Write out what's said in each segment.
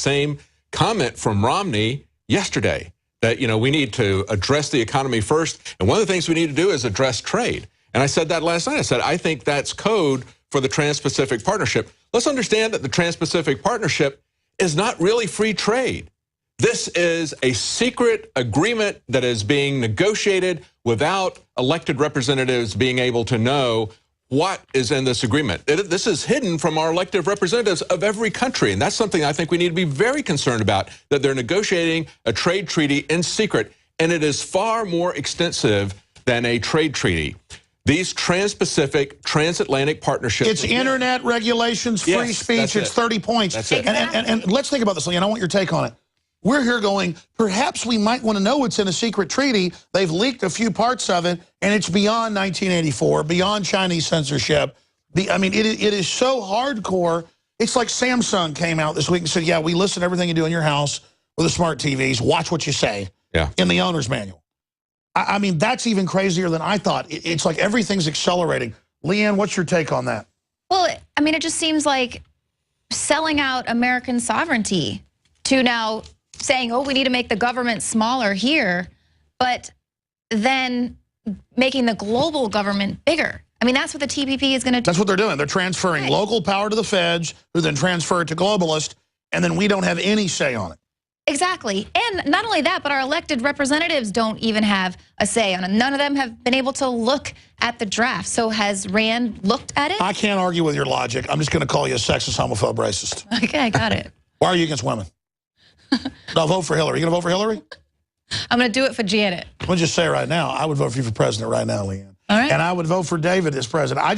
same comment from Romney yesterday, that, you know, we need to address the economy first. And one of the things we need to do is address trade. And I said that last night. I said, I think that's code for the Trans-Pacific Partnership. Let's understand that the Trans-Pacific Partnership is not really free trade. This is a secret agreement that is being negotiated without elected representatives being able to know what is in this agreement. This is hidden from our elected representatives of every country, and that's something I think we need to be very concerned about, that they're negotiating a trade treaty in secret, and it is far more extensive than a trade treaty. These trans-Pacific, transatlantic partnerships. It's internet regulations, free speech, it's 30 points. That's it. And let's think about this, Leanne. I want your take on it. We're here going, perhaps we might want to know what's in a secret treaty. They've leaked a few parts of it, and it's beyond 1984, beyond Chinese censorship. I mean, it is so hardcore. It's like Samsung came out this week and said, yeah, we listen to everything you do in your house with the smart TVs. Watch what you say in the owner's manual. I mean, that's even crazier than I thought. It's like everything's accelerating. Leanne, what's your take on that? Well, I mean, it just seems like selling out American sovereignty to now saying, oh, we need to make the government smaller here, but then making the global government bigger. I mean, that's what the TPP is going to do. That's what they're doing. They're transferring local power to the feds, who then transfer it to globalists, and then we don't have any say on it. Exactly. And not only that, but our elected representatives don't even have a say on it. None of them have been able to look at the draft. So has Rand looked at it? I can't argue with your logic. I'm just going to call you a sexist, homophobe, racist. Okay, I got it. Why are you against women? I'll vote for Hillary. You going to vote for Hillary? I'm going to do it for Janet. I'll just say right now, I would vote for you for president right now, Leanne. All right. And I would vote for David as president. I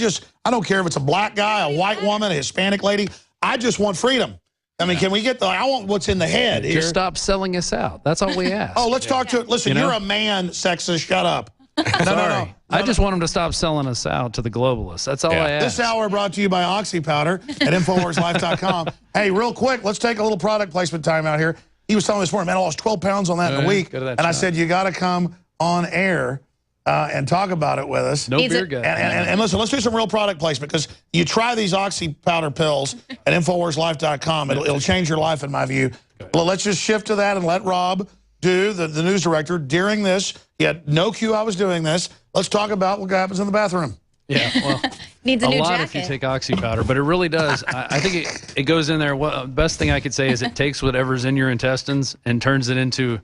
don't care if it's a black guy, a white woman, a Hispanic lady. I just want freedom. I mean, can we get I want what's in the head here. Just stop selling us out. That's all we ask. Oh, let's talk to it. Listen, you're a man, sexist. Shut up. No. I just want them to stop selling us out to the globalists. That's all I ask. This hour brought to you by Oxy Powder at InfoWarsLife.com. Hey, real quick, let's take a little product placement time out here. He was telling me this morning, man, I lost 12 pounds on that in a week. And I said, you got to come on air and talk about it with us. No beer gut. And listen, let's do some real product placement, because you try these Oxy Powder pills at InfoWarsLife.com. It'll change your life, in my view. Well, let's just shift to that and let Rob do, the news director, during this. He had no clue I was doing this. Let's talk about what happens in the bathroom. Yeah, well, needs a new lot jacket. if you take Oxy Powder, but it really does. I think it goes in there. Well, the best thing I could say is it takes whatever's in your intestines and turns it into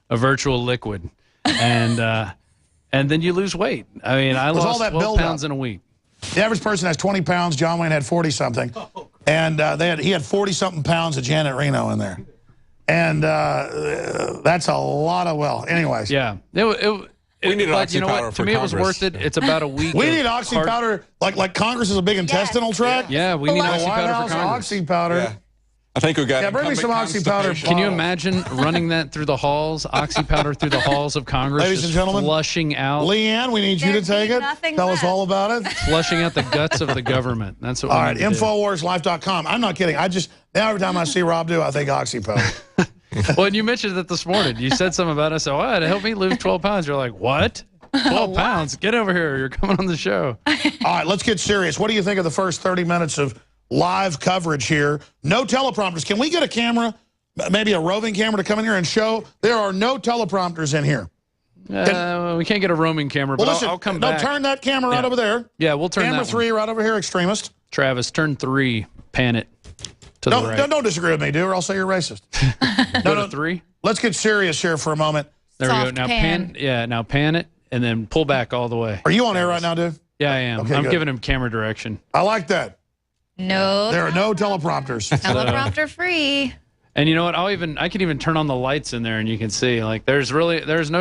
a virtual liquid, and then you lose weight. I mean, I lost 12 pounds in a week. The average person has 20 pounds. John Wayne had 40-something. And he had 40-something pounds of Janet Reno in there. And that's a lot of, anyways. Yeah. We need Oxy Powder for To me, Congress. it was worth it. It's about a week. We need Oxy Powder, like Congress is a big intestinal tract. Yeah, we need Oxy Powder for Congress. Oxy Powder. Yeah. I think we got bring me some Oxy Powder. Can you imagine running that through the halls, Oxy Powder through the halls of Congress? Ladies and gentlemen, flushing out. Leanne, we need you to take it. Tell us all about it. Flushing out the guts of the government. That's what all we right, need to do. InfoWarsLife.com. I'm not kidding. Now every time I see Rob do, I think Oxy Powder. Well, and you mentioned it this morning. You said something about it. I said, "Oh, to help me lose 12 pounds." You're like, "What? 12 pounds? Get over here. You're coming on the show." All right, let's get serious. What do you think of the first 30 minutes of live coverage here? No teleprompters. Can we get a camera, maybe a roving camera, to come in here and show? There are no teleprompters in here. We can't get a roaming camera, but listen, I'll come back. No, turn that camera right over there. Yeah, we'll turn camera that 3 right over here, extremist. Travis, turn 3, pan it to the right. Don't disagree with me, dude, or I'll say you're racist. Go to 3. Let's get serious here for a moment. There we go. Now pan it, and then pull back all the way. Are you on air right now, dude? Yeah, I am. Okay, I'm good. giving him camera direction. I like that. No. There are no teleprompters. Teleprompter free. And you know what? I can even turn on the lights in there, and you can see, like, there's no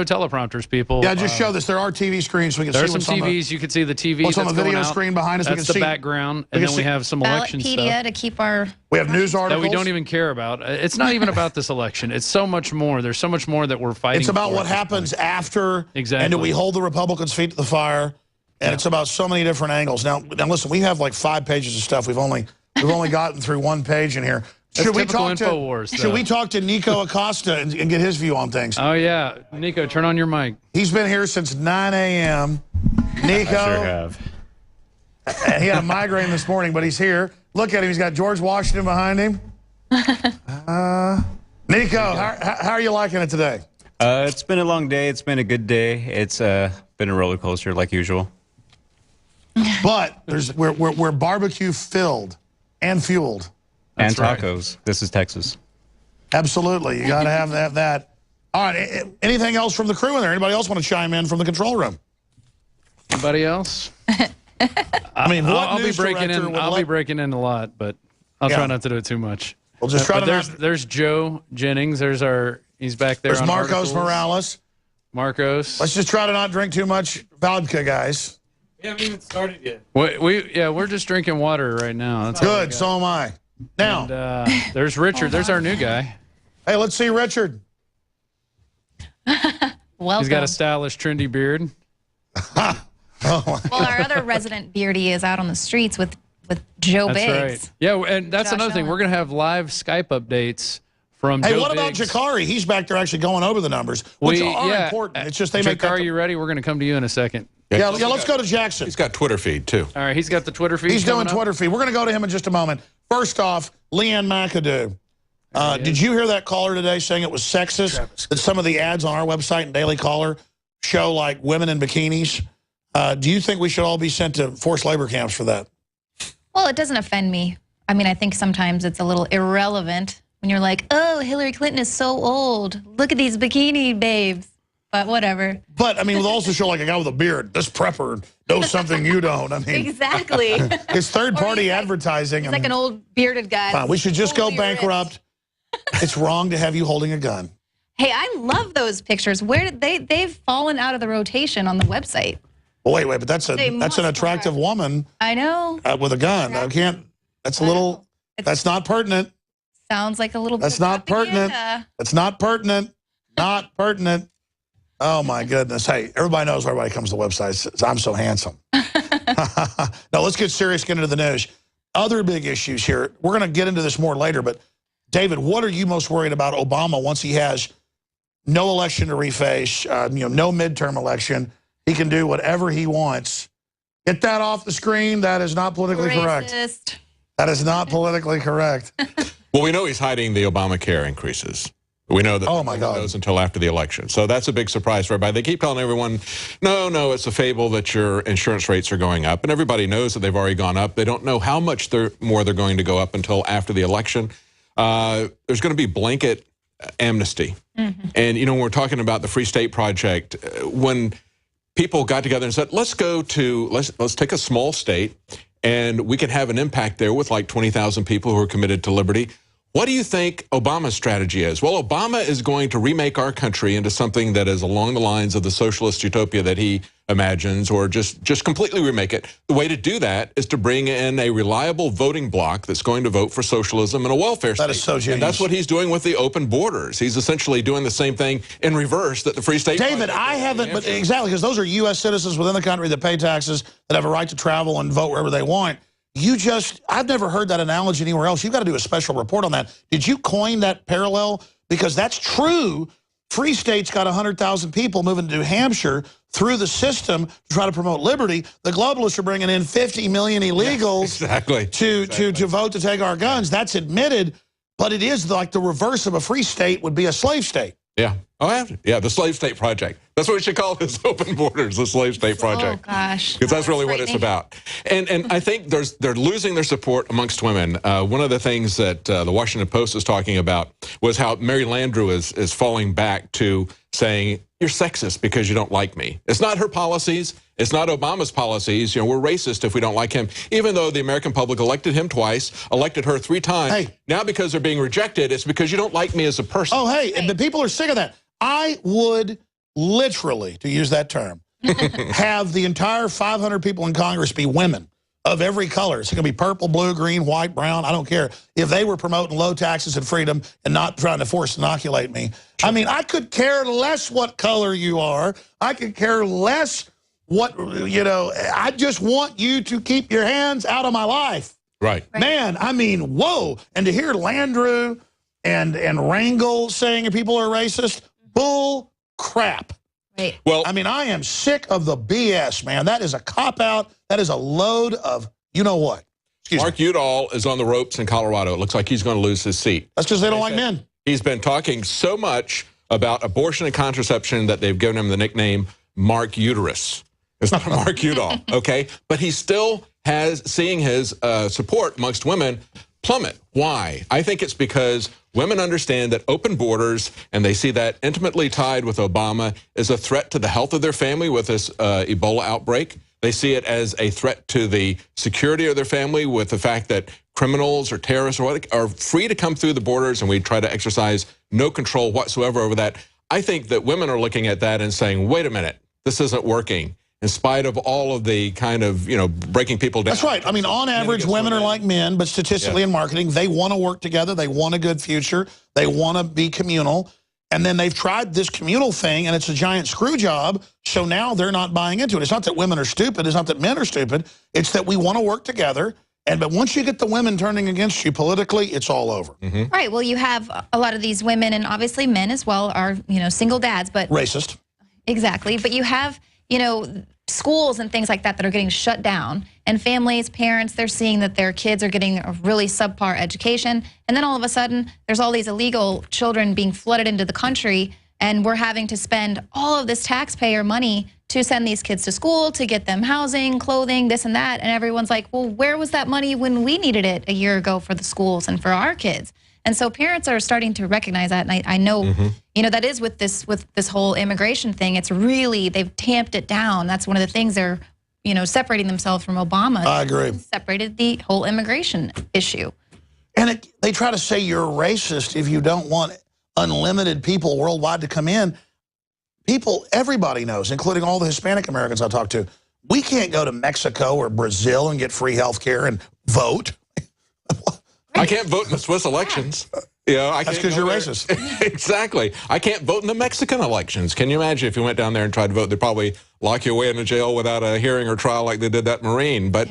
teleprompters, people. Yeah, just show this. There are TV screens, so we can see what's some TVs. You can see the TV. What's on the video out. screen behind us? That's the background, and then we have some election stuff. To keep our. We have news articles that we don't even care about. It's not even about this election. It's so much more. There's so much more that we're fighting. It's about for what happens after. Exactly. And do we hold the Republicans' feet to the fire? And it's about so many different angles. Now listen, we have like 5 pages of stuff. We've only gotten through 1 page in here. Should we talk to Nico Acosta and get his view on things? Oh, yeah. Nico, turn on your mic. He's been here since 9 a.m. Nico. I sure have. He had a migraine this morning, but he's here. Look at him. He's got George Washington behind him. Nico, how are you liking it today? It's been a long day. It's been a good day. It's been a roller coaster like usual. But we're barbecue filled and fueled. And That's right. tacos. This is Texas. Absolutely. You got to have that. All right. Anything else from the crew in there? Anybody else want to chime in from the control room? Anybody else? I mean, what I'll be news breaking director in. would I'll let- be breaking in a lot, but I'll try not to do it too much. We'll just try But to there's Joe Jennings. He's back there. There's on Marcos articles. Morales. Marcos. Let's just try to not drink too much vodka, guys. We haven't even started yet. We're just drinking water right now. That's all we Good, got. so am I. Now, And, there's Richard. There's our new guy. hey, let's see Richard. Welcome. He's got a stylish, trendy beard. Oh, Well, our other resident beardy is out on the streets with Joe That's Biggs. right. Yeah, and that's Josh another thing. Allen. We're gonna have live Skype updates from hey, Joe what about Biggs. Jakari? He's back there actually going over the numbers, which are important. It's just they make Jakar, that. you ready? We're gonna come to you in a second. Yeah, let's go to Jackson. He's got Twitter feed, too. All right, he's got the Twitter feed. He's doing coming up. Twitter feed. We're going to go to him in just a moment. First off, Leanne McAdoo. Did you hear that caller today saying it was sexist that some of the ads on our website and Daily Caller show like women in bikinis? Do you think we should all be sent to forced labor camps for that? Well, it doesn't offend me. I mean, I think sometimes it's a little irrelevant when you're like, oh, Hillary Clinton is so old. Look at these bikini babes. But whatever. But, I mean, with also show like a guy with a beard, this prepper knows something you don't. I mean, Exactly. it's third-party Or he's like- advertising. He's like an old bearded guy. Fine, we should just go Totally bankrupt. It's wrong to have you holding a gun. Hey, I love those pictures. Where did they've fallen out of the rotation on the website. Well, wait, but that's They an must attractive have. woman I know. with a gun. I can't. That's a little. That's not pertinent. Sounds like a little bit That's of not pertinent. propaganda. That's not pertinent. Not pertinent. Oh my goodness! Hey, everybody knows where everybody comes to websites. I'm so handsome. No, let's get serious. Get into the news. Other big issues here. We're going to get into this more later. But David, what are you most worried about Obama once he has no election to reface? No midterm election. He can do whatever he wants. Get that off the screen. That is not politically correct. Racist. That is not politically correct. Well, we know he's hiding the Obamacare increases. We know that Oh, my God. goes until after the election. So that's a big surprise for everybody. They keep telling everyone, no, it's a fable that your insurance rates are going up. And everybody knows that they've already gone up. They don't know how much more they're going to go up until after the election. There's going to be blanket amnesty. Mm-hmm. And, when we're talking about the Free State Project, when people got together and said, let's take a small state and we can have an impact there with like 20,000 people who are committed to liberty. What do you think Obama's strategy is? Well, Obama is going to remake our country into something that is along the lines of the socialist utopia that he imagines, or just completely remake it. The way to do that is to bring in a reliable voting bloc that's going to vote for socialism and a welfare state. That is so genius. And that's what he's doing with the open borders. He's essentially doing the same thing in reverse that the Free State David, Project I did. haven't, but exactly, because those are U.S. citizens within the country that pay taxes, that have a right to travel and vote wherever they want. I've never heard that analogy anywhere else. You've got to do a special report on that. Did you coin that parallel? Because that's true. Free states got 100,000 people moving to New Hampshire through the system to try to promote liberty. The globalists are bringing in 50 million illegals to vote to take our guns. That's admitted, but it is like the reverse of a free state would be a slave state. Yeah. Oh, yeah, the Slave State Project. That's what we should call this, Open Borders, the Slave State Project. Oh, gosh. Because that's really what it's about. And I think they're losing their support amongst women. One of the things that the Washington Post is talking about was how Mary Landrieu is falling back to saying, you're sexist because you don't like me. It's not her policies. It's not Obama's policies. We're racist if we don't like him, even though the American public elected him twice, elected her 3 times. Hey. Now because they're being rejected, it's because you don't like me as a person. Oh, hey, the people are sick of that. I would literally, to use that term, have the entire 500 people in Congress be women of every color. It's going to be purple, blue, green, white, brown. I don't care. If they were promoting low taxes and freedom and not trying to force inoculate me. I mean, I could care less what color you are. I could care less what, I just want you to keep your hands out of my life. Right. Man, I mean, whoa. And to hear Landrieu and Rangel saying people are racist, bull crap. Right. Well, I mean, I am sick of the BS, man. That is a cop-out. That is a load of you-know-what. Mark Udall is on the ropes in Colorado. It looks like he's going to lose his seat. That's because they don't like men. He's been talking so much about abortion and contraception that they've given him the nickname Mark Uterus. It's not Mark Udall, okay? But he still has seeing his support amongst women plummet. Why? I think it's because women understand that open borders, and they see that intimately tied with Obama, is a threat to the health of their family with this Ebola outbreak. They see it as a threat to the security of their family with the fact that criminals or terrorists or what are free to come through the borders, and we try to exercise no control whatsoever over that. I think that women are looking at that and saying, wait a minute, this isn't working. In spite of all of the kind of, breaking people down. That's right. I mean, on average, women are like men, but statistically in marketing, they want to work together. They want a good future. They want to be communal. And then they've tried this communal thing, and it's a giant screw job. So now they're not buying into it. It's not that women are stupid. It's not that men are stupid. It's that we want to work together. But once you get the women turning against you politically, it's all over. Right. Well, you have a lot of these women, and obviously men as well, are single dads, but racist. Exactly. But you have schools and things like that are getting shut down, and families, parents, they're seeing that their kids are getting a really subpar education, and then all of a sudden there's all these illegal children being flooded into the country, and we're having to spend all of this taxpayer money to send these kids to school, to get them housing, clothing, this and that, and everyone's like, well, where was that money when we needed it a year ago for the schools and for our kids? And so parents are starting to recognize that, and I know, that is with this whole immigration thing. It's really, they've tamped it down. That's one of the things they're, separating themselves from Obama. I agree. Separated the whole immigration issue. And they try to say you're racist if you don't want unlimited people worldwide to come in. Everybody knows, including all the Hispanic Americans I talk to, we can't go to Mexico or Brazil and get free health care and vote. I can't vote in the Swiss elections. That's because you're racist. Exactly. I can't vote in the Mexican elections. Can you imagine if you went down there and tried to vote? They'd probably lock you away in a jail without a hearing or trial like they did that Marine. But,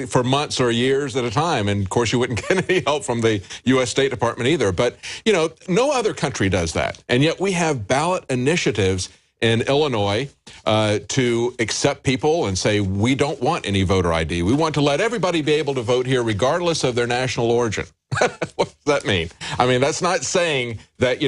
for months or years at a time. And, of course, you wouldn't get any help from the U.S. State Department either. But, no other country does that. And yet we have ballot initiatives in Illinois to accept people and say, we don't want any voter ID. We want to let everybody be able to vote here regardless of their national origin. What does that mean? I mean, that's not saying that,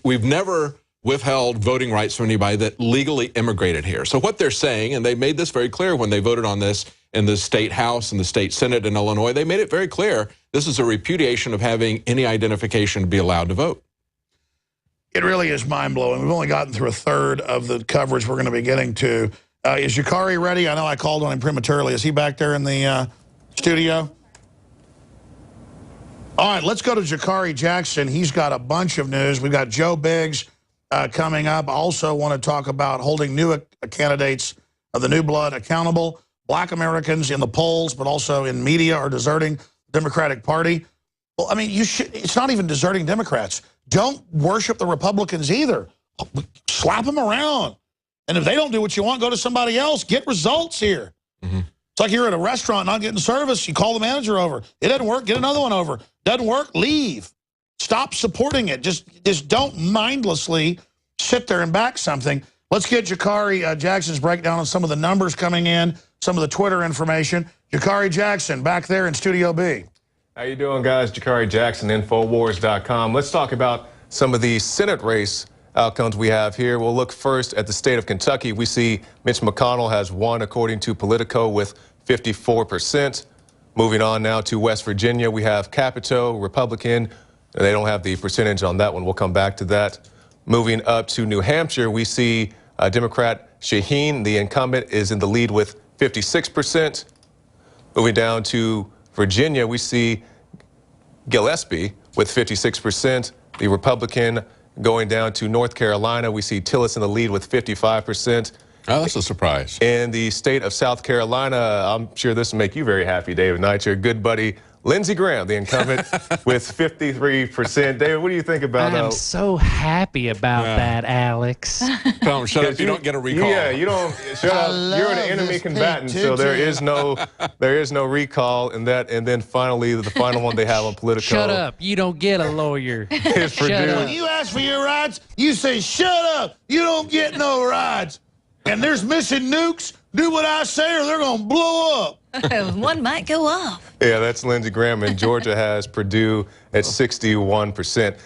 we've never withheld voting rights from anybody that legally immigrated here. So what they're saying, and they made this very clear when they voted on this in the state house and the state senate in Illinois, they made it very clear this is a repudiation of having any identification to be allowed to vote. It really is mind-blowing. We've only gotten through a third of the coverage we're going to be getting to. Is Jakari ready? I know I called on him prematurely. Is he back there in the studio? All right, let's go to Jakari Jackson. He's got a bunch of news. We've got Joe Biggs coming up. I also want to talk about holding new candidates of the new blood accountable. Black Americans in the polls, but also in media, are deserting the Democratic Party. Well, I mean, it's not even deserting Democrats. Don't worship the Republicans either. Slap them around. And if they don't do what you want, go to somebody else. Get results here. It's like you're at a restaurant not getting service. You call the manager over. It doesn't work. Get another one over. Doesn't work. Leave. Stop supporting it. Just don't mindlessly sit there and back something. Let's get Jakari Jackson's breakdown on some of the numbers coming in, some of the Twitter information. Jakari Jackson back there in Studio B. How you doing, guys? Jakari Jackson, INFOWARS.com. Let's talk about some of the Senate race outcomes we have here. We'll look first at the state of Kentucky. We see Mitch McConnell has won, according to Politico, with 54%. Moving on now to West Virginia, we have Capito, Republican. They don't have the percentage on that one. We'll come back to that. Moving up to New Hampshire, we see Democrat Shaheen, the incumbent, is in the lead with 56%. Moving down to Virginia, we see Gillespie with 56%. The Republican. Going down to North Carolina, we see Tillis in the lead with 55%. Oh, that's a surprise. In the state of South Carolina, I'm sure this will make you very happy, David Knight, your good buddy Lindsey Graham, the incumbent, with 53%. David, what do you think about I'm so happy about that, Alex. Tell him, shut up, you don't get a recall. Yeah, you don't. Shut up. You're an enemy combatant, so there is no recall in that. And then finally, the final one they have on Politico. Shut up, you don't get a lawyer. Shut up. When you ask for your rights, you say, shut up, you don't get no rights. And there's missing nukes, do what I say or they're going to blow up. One might go off. Yeah, that's Lindsey Graham, and Georgia has Purdue at 61%.